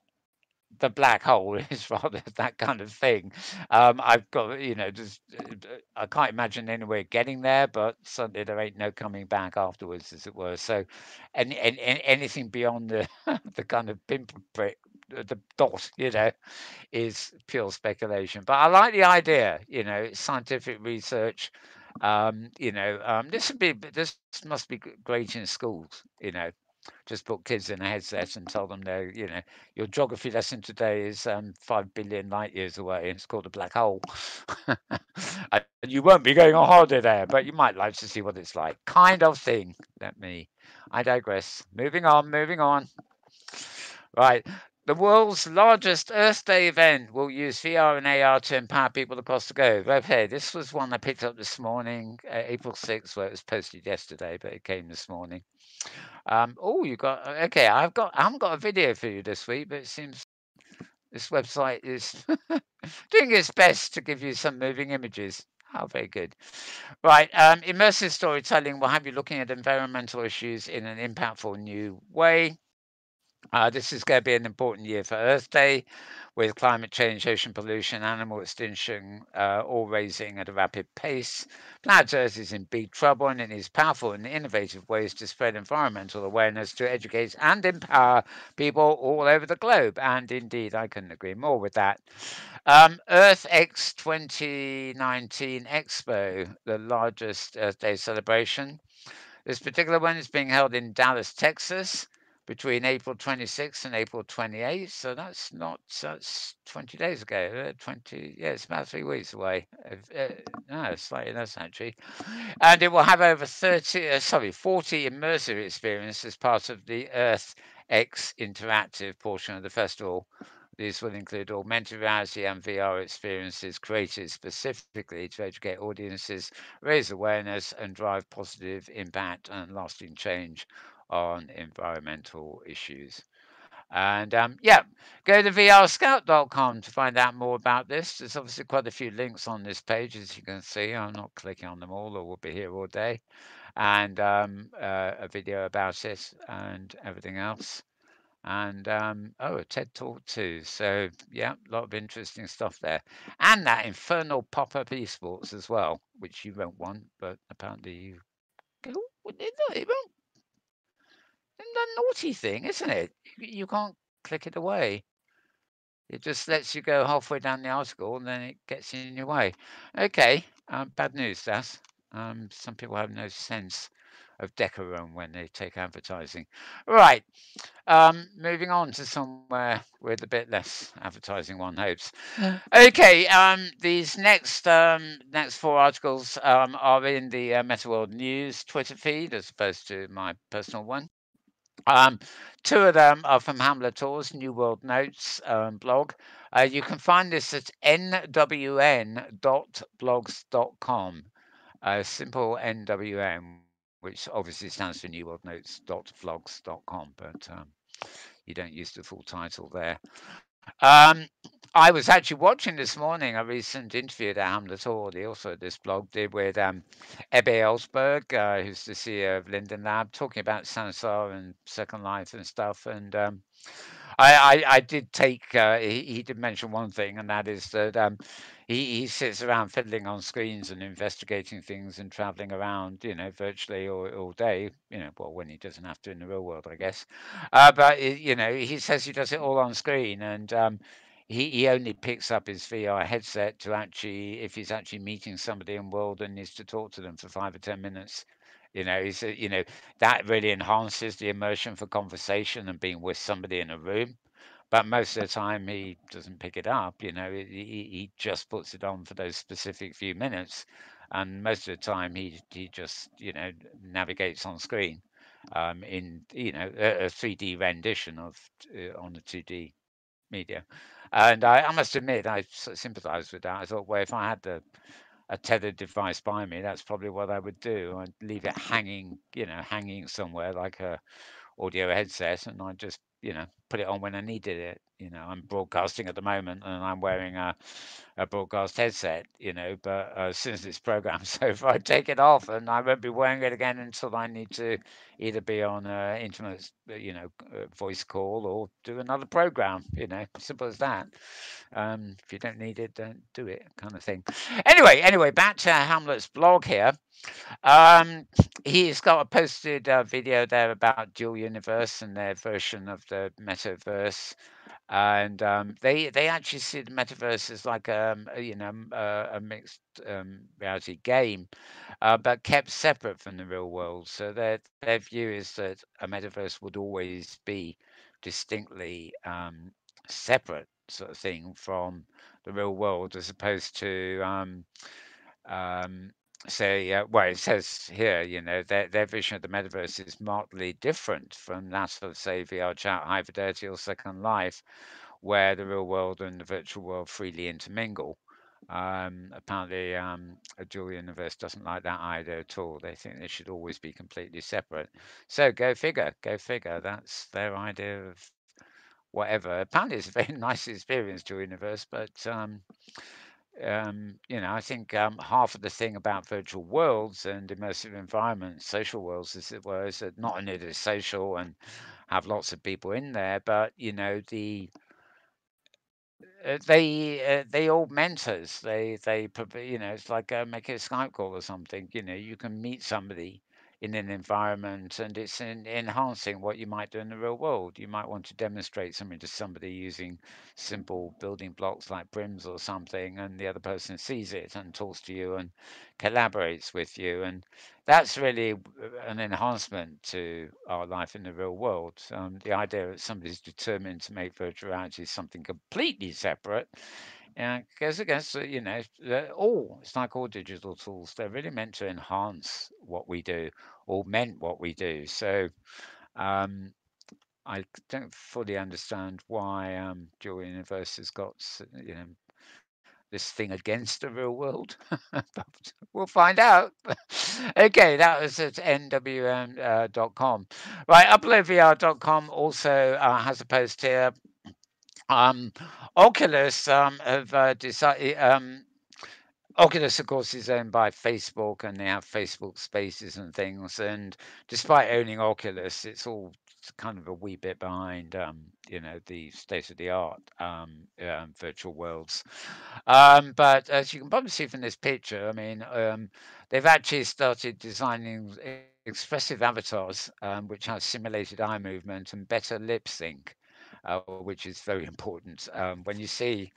the black hole is rather that kind of thing. I've got, just I can't imagine anywhere getting there, but suddenly there ain't no coming back afterwards, as it were. So, anything beyond the the kind of pinprick, the dot, is pure speculation. But I like the idea, scientific research. This must be great in schools. Just put kids in a headset and tell them your geography lesson today is 5 billion light years away, and it's called a black hole. And you won't be going on holiday there, but you might like to see what it's like, kind of thing. I digress. Moving on, moving on. Right. The world's largest Earth Day event will use VR and AR to empower people across the globe. Okay, this was one I picked up this morning, April 6th, where it was posted yesterday, but it came this morning. Oh, you got okay. I haven't got a video for you this week, but it seems this website is doing its best to give you some moving images. Oh, very good. Right. Immersive storytelling will have you looking at environmental issues in an impactful new way. This is going to be an important year for Earth Day, with climate change, ocean pollution, animal extinction all raising at a rapid pace. Planet Earth is in big trouble, and it needs powerful and innovative ways to spread environmental awareness to educate and empower people all over the globe. And indeed, I couldn't agree more with that. Earth X 2019 Expo, the largest Earth Day celebration. This particular one is being held in Dallas, Texas, between April 26th and April 28th. So that's 20 days ago. 20, yeah, it's about 3 weeks away. No, slightly less actually. And it will have over 40 immersive experiences as part of the Earth X interactive portion of the festival. These will include augmented reality and VR experiences created specifically to educate audiences, raise awareness, and drive positive impact and lasting change on environmental issues. And yeah, go to vrscout.com to find out more about this. There's obviously quite a few links on this page, as you can see. I'm not clicking on them all, or we'll be here all day. And a video about it and everything else. And a TED Talk too. So yeah, a lot of interesting stuff there. And that infernal pop-up esports as well, which you won't want, but apparently you go. It won't. It's a naughty thing, isn't it? You can't click it away. It just lets you go halfway down the article and then it gets in your way. Okay, bad news, that's. Some people have no sense of decorum when they take advertising. Right, moving on to somewhere with a bit less advertising, one hopes. Okay, these next four articles are in the Metaworld News Twitter feed as opposed to my personal one. Um, Two of them are from Hamlet Tours, New World Notes blog. You can find this at nwn.blogs.com. Simple NWN, which obviously stands for New World Notes.vlogs.com, but you don't use the full title there. Um, I was actually watching this morning a recent interview that Hamlet Hawley, also this blog, did with Ebbe Ellsberg, who's the CEO of Linden Lab, talking about Sansar and Second Life and stuff. And I did take, he did mention one thing, and that is that he sits around fiddling on screens and investigating things and traveling around, virtually all day, well, when he doesn't have to in the real world, I guess. But, he says he does it all on screen, and he only picks up his VR headset to actually, if he's actually meeting somebody in world and needs to talk to them for 5 or 10 minutes. That really enhances the immersion for conversation and being with somebody in a room. But most of the time he doesn't pick it up. He just puts it on for those specific few minutes, and most of the time he just navigates on screen, in a 3D rendition of on a 2D media. And I must admit, I sort of sympathise with that. I thought, well, if I had a tethered device by me, that's probably what I would do. I'd leave it hanging, hanging somewhere like a audio headset, and I just put it on when I needed it. I'm broadcasting at the moment, and I'm wearing a broadcast headset. But as soon as this program's over, I take it off, and I won't be wearing it again until I need to either be on an intimate, voice call or do another program. Simple as that. If you don't need it, don't do it, kind of thing. Anyway, back to Hamlet's blog here. Um, he's got a posted video there about Dual Universe and their version of the metaverse, and they actually see the metaverse as like a mixed reality game, but kept separate from the real world. So their view is that a metaverse would always be distinctly separate sort of thing from the real world, as opposed to um, say, well, it says here, their vision of the metaverse is markedly different from that of, say, VR chat, high fidelity, or Second Life, where the real world and the virtual world freely intermingle. Apparently, a dual universe doesn't like that either at all. They think they should always be completely separate. So go figure, go figure. That's their idea of whatever. Apparently, it's a very nice experience, dual universe, but I think half of the thing about virtual worlds and immersive environments, social worlds, as it were, is that not only are they social and have lots of people in there, but they all mentors. It's like making a Skype call or something. You can meet somebody in an environment, and it's enhancing what you might do in the real world. You might want to demonstrate something to somebody using simple building blocks like brims or something, and the other person sees it and talks to you and collaborates with you, and that's really an enhancement to our life in the real world. The idea that somebody's determined to make virtual reality something completely separate goes against, it's like all digital tools. They're really meant to enhance what we do, augment what we do. So um, I don't fully understand why Dual Universe has got, this thing against the real world. But we'll find out. Okay, that was at nwm.com. Right, uploadvr.com also has a post here. Um, Oculus have decided. Oculus, of course, is owned by Facebook, and they have Facebook Spaces and things. And despite owning Oculus, it's all kind of a wee bit behind, the state of the art virtual worlds. But as you can probably see from this picture, I mean, they've actually started designing expressive avatars, which have simulated eye movement and better lip sync, which is very important. When you see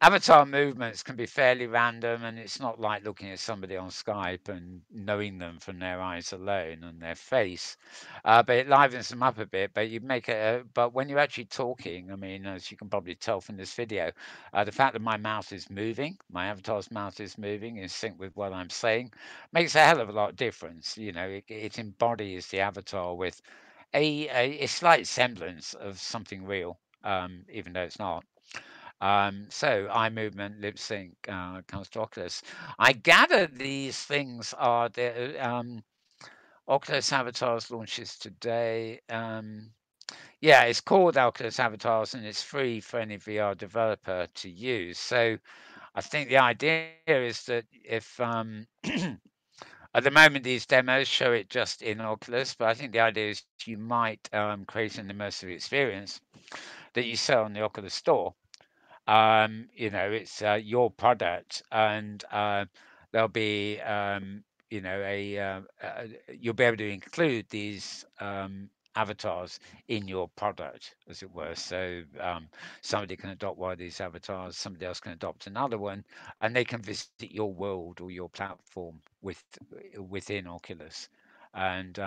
avatar movements can be fairly random, and it's not like looking at somebody on Skype and knowing them from their eyes alone and their face. But it livens them up a bit. But but when you're actually talking, I mean, as you can probably tell from this video, the fact that my mouth is moving, my avatar's mouth is moving in sync with what I'm saying, makes a hell of a lot of difference. It embodies the avatar with a slight semblance of something real, even though it's not. So eye movement, lip sync comes to Oculus. I gather these things are the Oculus Avatars launches today. Yeah, it's called Oculus Avatars and it's free for any VR developer to use. So I think the idea is that if at the moment these demos show it just in Oculus, but I think the idea is you might create an immersive experience that you sell on the Oculus Store. It's your product, and there'll be, you'll be able to include these avatars in your product, as it were. So somebody can adopt one of these avatars, somebody else can adopt another one, and they can visit your world or your platform within Oculus. And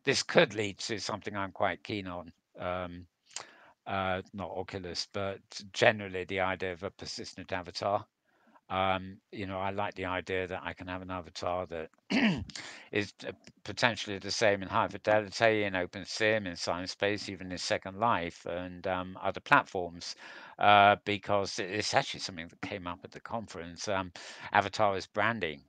this could lead to something I'm quite keen on. Not Oculus, but generally the idea of a persistent avatar. I like the idea that I can have an avatar that is potentially the same in high fidelity, in OpenSim, in Sciencespace, even in Second Life, and other platforms, because it's actually something that came up at the conference. Avatar is branding,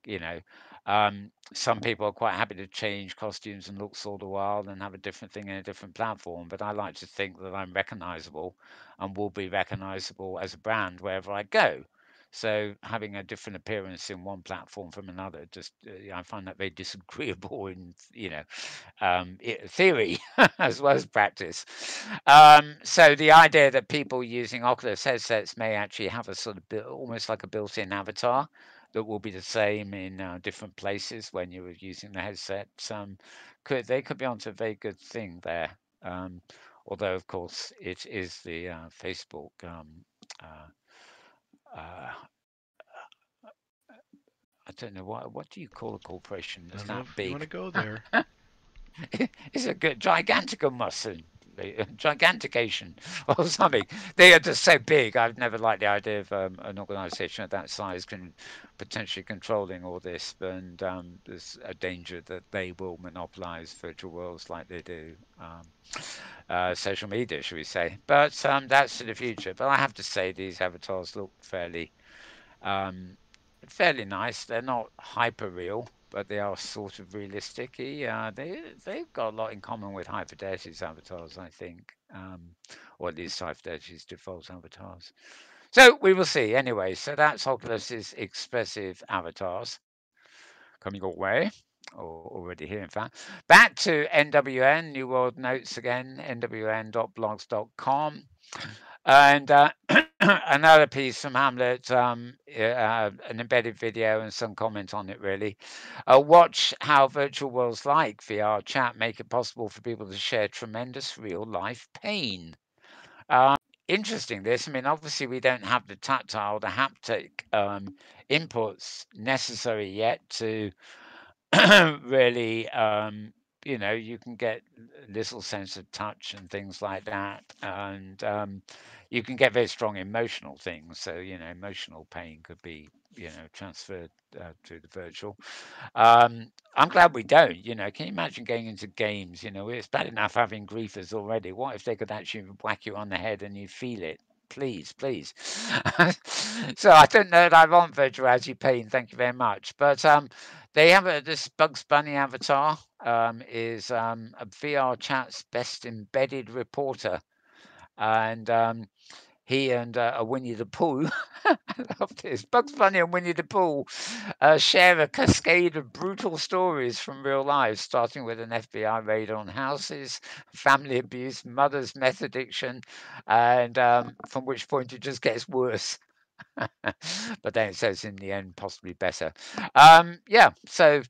some people are quite happy to change costumes and looks all the while and have a different thing in a different platform, but I like to think that I'm recognizable and will be recognizable as a brand wherever I go. So having a different appearance in one platform from another, just I find that very disagreeable in theory as well as practice. So the idea that people using Oculus headsets may actually have a sort of almost like a built-in avatar that will be the same in different places when you're using the headset. They could be onto a very good thing there. Um, Although, of course, it is the Facebook. Uh, uh, I don't know what do you call a corporation I that's don't know that if you want big? to go there. It's a good giganticus, gigantication or something. They are just so big. I've never liked the idea of an organisation of that size can potentially controlling all this, and there's a danger that they will monopolise virtual worlds like they do social media, should we say? But that's to the future. But I have to say, these avatars look um, fairly nice. They're not hyper real, but they are sort of realistic. They've got a lot in common with High Fidelity's avatars, I think, or at least High Fidelity's default avatars. So we will see. Anyway, so that's Oculus's expressive avatars coming your way, or already here, in fact. Back to NWN, New World Notes again, nwn.blogs.com. And another piece from Hamlet, an embedded video and some comment on it, really. Watch how virtual worlds like VR chat make it possible for people to share tremendous real life pain. Interesting, this. I mean, obviously, we don't have the tactile, the haptic inputs necessary yet to really, you can get little sense of touch and things like that, and you can get very strong emotional things. So, emotional pain could be, transferred to the virtual. I'm glad we don't. Can you imagine going into games? It's bad enough having griefers already. What if they could actually whack you on the head and you feel it? Please, please. So I don't know that I want virtual reality pain. Thank you very much. But they have this Bugs Bunny avatar is a VR chat's best embedded reporter, and he and a Winnie the Pooh. I love this. Bugs Bunny and Winnie the Pooh share a cascade of brutal stories from real life, starting with an FBI raid on houses, family abuse, mother's meth addiction, and from which point it just gets worse. But then it says in the end, possibly better. Yeah, so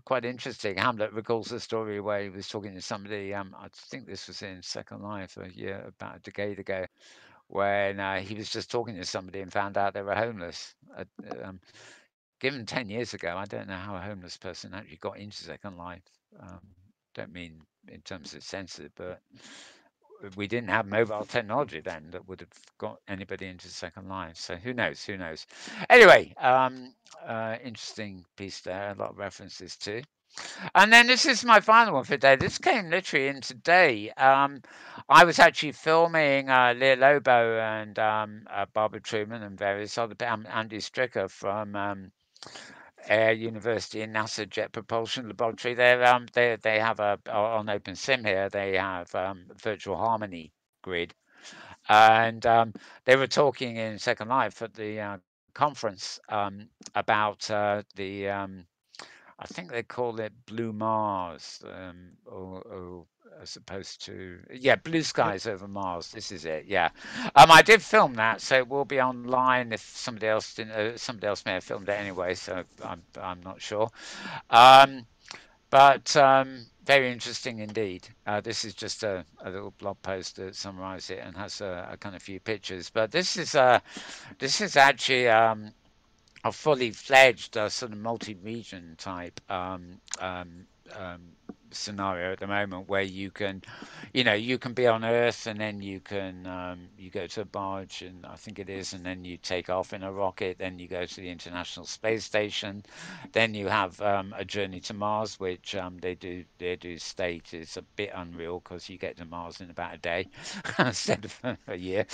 quite interesting. Hamlet recalls a story where he was talking to somebody. I think this was in Second Life a year, about a decade ago, when he was just talking to somebody and found out they were homeless. Given 10 years ago, I don't know how a homeless person actually got into Second Life. Um, don't mean in terms of censored, but we didn't have mobile technology then that would have got anybody into Second Life. So who knows? Who knows? Anyway, interesting piece there. A lot of references to. And then this is my final one for today. This came literally in today. I was actually filming Leah Lobo and Barbara Truman and various other Andy Stricker from Air University and NASA Jet Propulsion Laboratory. They have on OpenSim here. They have virtual harmony grid, and they were talking in Second Life at the conference about I think they call it Blue Mars, or as opposed to Blue Yep. Skies over Mars. This is it. Yeah, I did film that, so it will be online if somebody else didn't. Somebody else may have filmed it anyway, so I'm not sure. Um, but very interesting indeed. This is just a little blog post that summarizes it and has a kind of few pictures. But this is actually a fully fledged sort of multi-region type scenario at the moment where you can, you can be on Earth and then you go to a barge and I think it is, and then you take off in a rocket, then you go to the International Space Station, then you have a journey to Mars, which they do state is a bit unreal because you get to Mars in about a day instead of a year.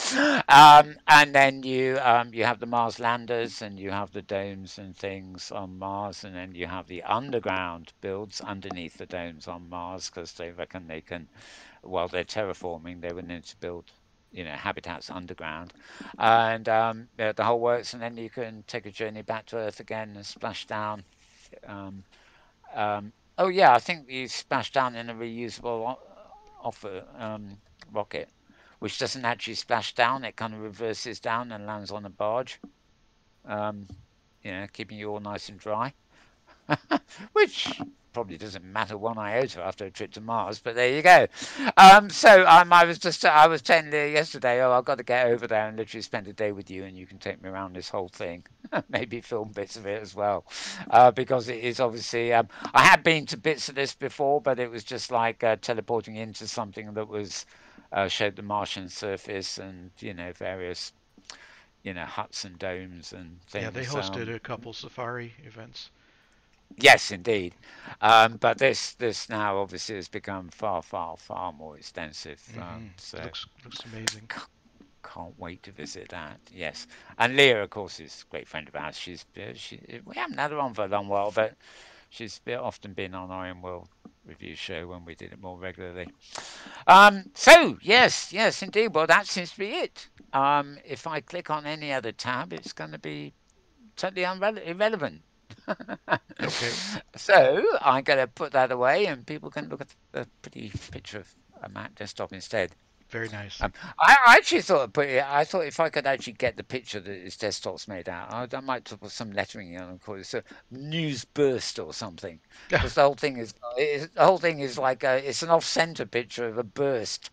And then you have the Mars landers and you have the domes and things on Mars, and then you have the underground builds underneath the domes on Mars because they reckon they can, while they're terraforming, they will need to build, habitats underground, and the whole works. And then you can take a journey back to Earth again and splash down. Um, oh yeah, I think you splash down in a reusable off rocket, which doesn't actually splash down. It kind of reverses down and lands on a barge, um, keeping you all nice and dry, which probably doesn't matter one iota after a trip to Mars. But there you go. I was telling you yesterday, oh, I've got to get over there and literally spend a day with you, and you can take me around this whole thing, maybe film bits of it as well, because it is obviously. I had been to bits of this before, but it was just like teleporting into something that was showed the Martian surface and various huts and domes and Yeah, they things. hosted a couple safari events. Yes, indeed. But this now obviously has become far, far, far more extensive. It So looks amazing. c- can't wait to visit that. Yes, and Leah, of course, is a great friend of ours. We haven't had her on for a long while, but often been on our own world review show when we did it more regularly. So yes, yes, indeed. Well, that seems to be it. If I click on any other tab, it's going to be totally irrelevant. Okay, So I'm going to put that away, and people can look at the pretty picture of a Mac desktop instead. very nice. I actually thought of I thought if I could actually get the picture that his desktop's made out, I might put some lettering in and call it a news burst or something, because the whole thing is like it's an off-center picture of a burst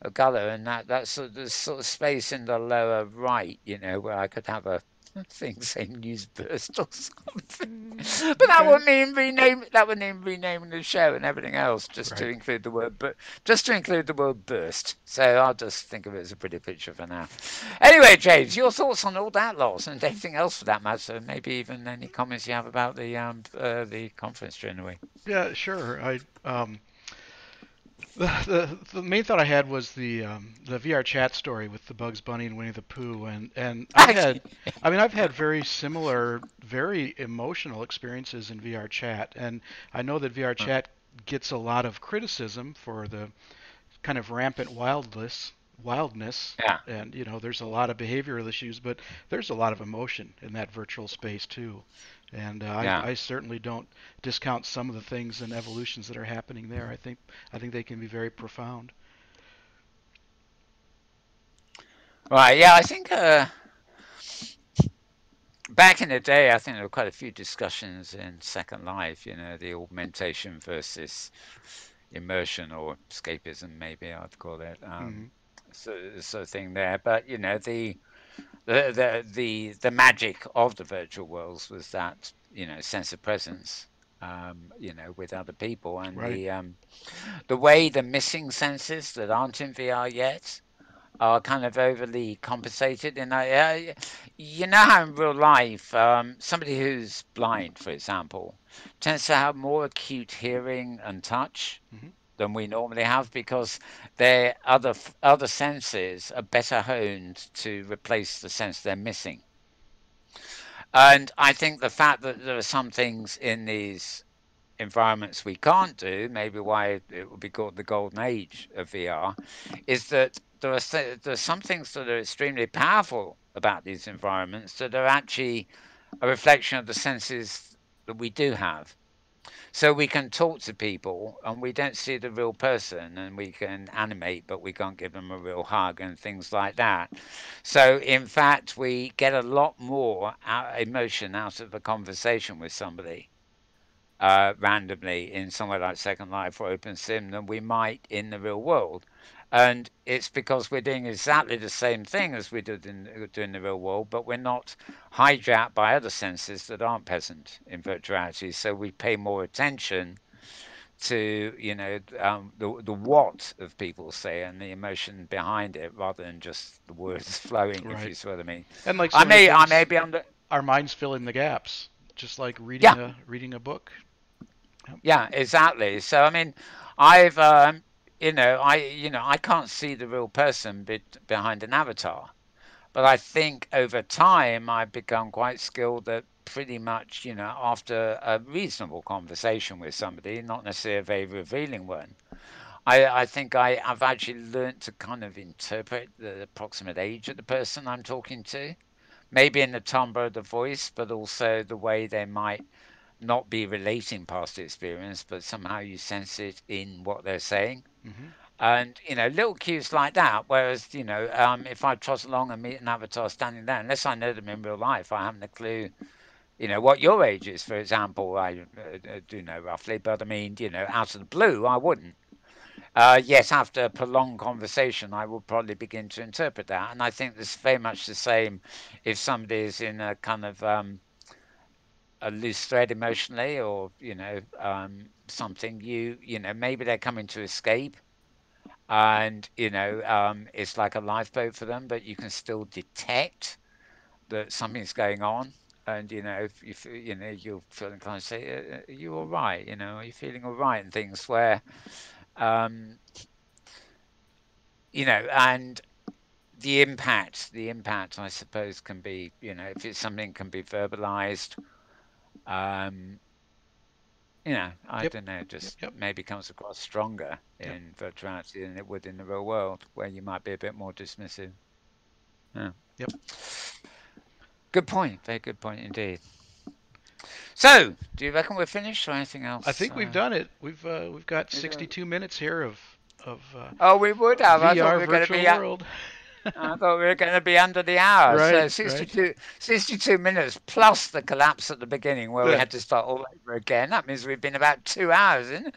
of color, and that's there's sort of space in the lower right, where I could have a thing saying news burst or something. But Okay, that would mean renaming the show and everything else just to right. include the word just to include the word burst. So I'll just think of it as a pretty picture for now. Anyway, James, your thoughts on all that lots and anything else for that matter? Maybe even any comments you have about the conference during the week. Yeah, sure. The main thought I had was the VR chat story with the Bugs Bunny and Winnie the Pooh, and I've had very similar, very emotional experiences in VR chat, and I know that VR chat gets a lot of criticism for the kind of rampant wildness, Yeah, and there's a lot of behavioral issues, but there's a lot of emotion in that virtual space too. And yeah. I certainly don't discount some of the things and evolutions that are happening there. I think they can be very profound. Right, yeah, I think back in the day, I think there were quite a few discussions in Second Life, the augmentation versus immersion or escapism, maybe I'd call it, Hmm. sort of thing there. But the magic of the virtual worlds was that sense of presence, with other people, and Right. the way the missing senses that aren't in VR yet. are kind of overly compensated. And you know how in real life, somebody who's blind, for example, tends to have more acute hearing and touch Hmm. than we normally have because their other senses are better honed to replace the sense they're missing. And I think the fact that there are some things in these environments we can't do, maybe why it would be called the golden age of VR, is that there are some things that are extremely powerful about these environments that are actually a reflection of the senses that we do have. So we can talk to people and we don't see the real person and we can animate, but we can't give them a real hug and things like that. So, in fact, we get a lot more emotion out of a conversation with somebody randomly in somewhere like Second Life or OpenSim than we might in the real world. And it's because we're doing exactly the same thing as we do in the real world, but we're not hijacked by other senses that aren't present in virtuality. So we pay more attention to, the what of people say and the emotion behind it rather than just the words flowing, if Right. you see what I mean. And like so many I may things, be under. our minds fill in the gaps, just like Yeah, reading a book. Yep. yeah, exactly. So I mean, I've I can't see the real person behind an avatar, but I think over time I've become quite skilled at pretty much, after a reasonable conversation with somebody, not necessarily a very revealing one. I think I've actually learnt to kind of interpret the approximate age of the person I'm talking to. Maybe in the timbre of the voice, but also the way they might not be relating past experience, but somehow you sense it in what they're saying. Hmm. And, little cues like that. Whereas, if I trot along and meet an avatar standing there, unless I know them in real life, I haven't a clue, what your age is, for example. I do know roughly, but I mean, out of the blue, I wouldn't. Yes, after a prolonged conversation, I will probably begin to interpret that. And I think this is very much the same if somebody is in a kind of a loose thread emotionally or, something, maybe they're coming to escape and, it's like a lifeboat for them, but you can still detect that something's going on. And if you'll feel inclined to say, "Are you all right? Are you feeling all right?" And things where, um, and the impact I suppose can be, if it's something can be verbalized, um I Yep. don't know, Yep. just Yep. maybe comes across stronger Yep. in virtuality than it would in the real world where you might be a bit more dismissive. Yeah. Yep. Good point, very good point indeed. So do you reckon we're finished or anything I else? think we've done it. We've got Is there... 62 minutes here of Oh, we would have. I thought VR we were going to virtual be world. I thought we were going to be under the hour. Right. So Right. 62 minutes plus the collapse at the beginning where we Yeah. had to start all over again. That means we've been about 2 hours in.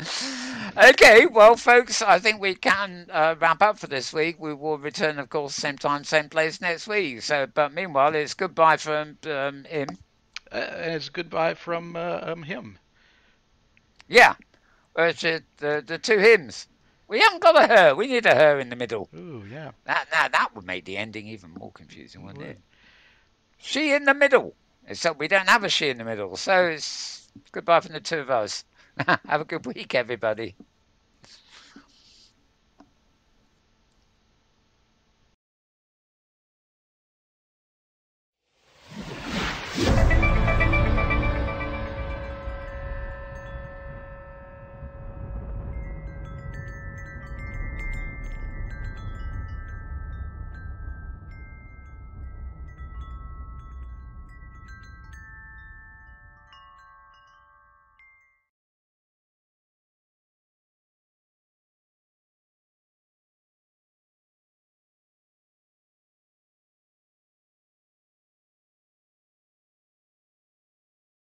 Okay, well, folks, I think we can wrap up for this week. We will return, of course, same time, same place next week. So, but meanwhile, it's goodbye from him. And it's goodbye from him. Yeah, the two hymns. We haven't got a her. We need a her in the middle. Ooh, yeah. That would make the ending even more confusing, It wouldn't would. it? She in the middle. Except we don't have a she in the middle. So it's goodbye from the two of us. Have a good week, everybody.